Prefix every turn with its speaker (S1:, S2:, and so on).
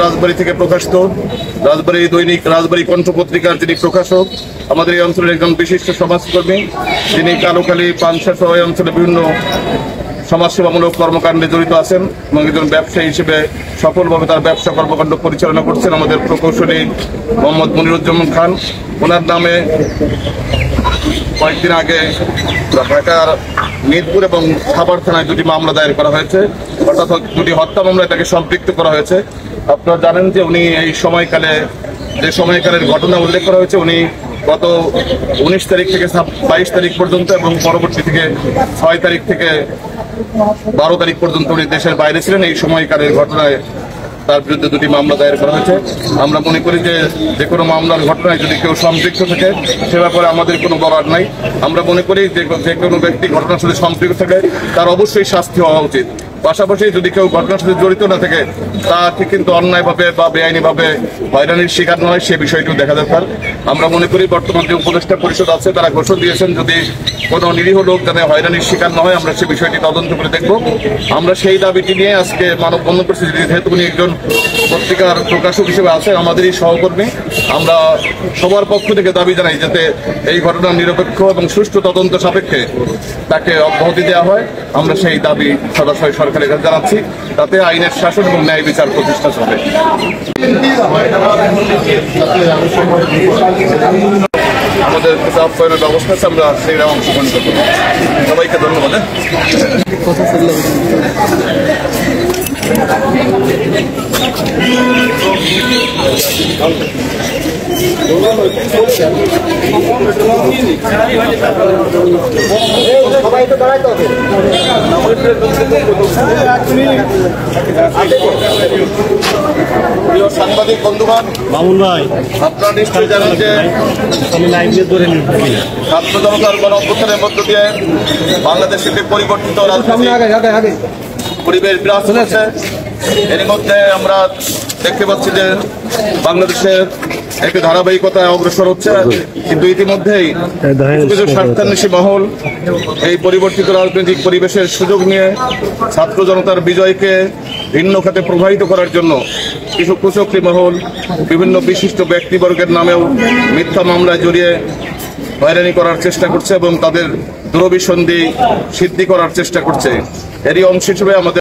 S1: রাজবাড়ী থেকে প্রকাশিত রাজবাড়ী দৈনিক রাজবাড়ী কণ্ঠ পত্রিকার যিনি প্রকাশক, আমাদের এই অঞ্চলের একজন বিশিষ্ট সমাজকর্মী, তিনি কালুখালী পানশা সহ এই অঞ্চলে বিভিন্ন সমাজসেবামূলক কর্মকাণ্ডে জড়িত আছেন এবং একজন ব্যবসায়ী হিসেবে সফলভাবে তার ব্যবসা কর্মকাণ্ড পরিচালনা করছেন। আমাদের প্রকৌশলী মোহাম্মদ মনিরুজ্জামান খান, ওনার নামে কয়েকদিন আগে ঢাকার মিরপুর এবং খাবার থানায় দুটি মামলা দায়ের করা হয়েছে, অর্থাৎ দুটি হত্যা মামলায় তাকে সম্পৃক্ত করা হয়েছে। আপনারা জানেন যে উনি এই সময়কালে যে সময়কালের ঘটনা উল্লেখ করা হয়েছে, উনি গত 19 তারিখ থেকে 22 তারিখ পর্যন্ত এবং পরবর্তী থেকে 6 তারিখ থেকে 12 তারিখ পর্যন্ত উনি দেশের বাইরে ছিলেন। এই সময়কালের ঘটনায় তার বিরুদ্ধে দুটি মামলা দায়ের করা হয়েছে। আমরা মনে করি যে কোনো মামলার ঘটনায় যদি কেউ সম্পৃক্ত থাকে সে ব্যাপারে আমাদের কোনো বলার নাই। আমরা মনে করি যে কোনো ব্যক্তি ঘটনার সাথে সম্পৃক্ত থাকে তার অবশ্যই শাস্তি হওয়া উচিত। পাশাপাশি যদি কেউ ঘটনার সাথে জড়িত না থাকে, তাকে কিন্তু অন্যায়ভাবে বা বেআইনিভাবে হয়রানির শিকার নয়, সে বিষয়টিও দেখা দরকার। আমরা মনে করি বর্তমান যে উপদেষ্টা পরিষদ আছে তারা ঘোষণা দিয়েছেন যদি কোনো নিরীহ লোক যাতে হয়রানির শিকার না হয় আমরা সে বিষয়টি তদন্ত করে দেখব। আমরা সেই দাবিটি নিয়ে আজকে মানববন্ধন করছি। যেহেতু উনি একজন পত্রিকার প্রকাশক হিসেবে আছে, আমাদেরই সহকর্মী, আমরা সবার পক্ষ থেকে দাবি জানাই যাতে এই ঘটনার নিরপেক্ষ এবং সুষ্ঠু তদন্ত সাপেক্ষে তাকে অব্যাহতি দেওয়া হয়। আমরা সেই দাবি সরাসরি সরকারের কাছে জানাচ্ছি, তাতে আইনের শাসন এবং ন্যায় বিচার প্রতিষ্ঠা হবে। আমাদের কিছু আপ্যায়নের ব্যবস্থা আছে, আমরা সেই অংশগ্রহণ করবো। সবাইকে ধন্যবাদ। প্রিয় সাংবাদিক বন্ধুগণ, মামুন ভাই, আপনারা নিশ্চয়ই জানেন যে ছাত্র জনতার গণ অভ্যুত্থানের মধ্য দিয়ে বাংলাদেশে একটি পরিবর্তিত রাজনৈতিক পরিবেশ বিরাজ হয়েছে। এর মধ্যে আমরা দেখতে পাচ্ছি যে বাংলাদেশের একটি ধারাবাহিকতায় অগ্রসর হচ্ছে, কিন্তু ইতিমধ্যেই কিছু স্বার্থান্বেষী মহল এই পরিবর্তিত রাজনৈতিক পরিবেশের সুযোগ নিয়ে ছাত্র জনতার বিজয়কে ভিন্ন খাতে প্রবাহিত করার জন্য কিছু কুচক্রী মহল বিভিন্ন বিশিষ্ট ব্যক্তিবর্গের নামেও মিথ্যা মামলায় জড়িয়ে হয়রানি করার চেষ্টা করছে এবং তাদের দূরভিসন্ধি সিদ্ধি করার চেষ্টা করছে। এরই অংশ হিসেবে আমাদের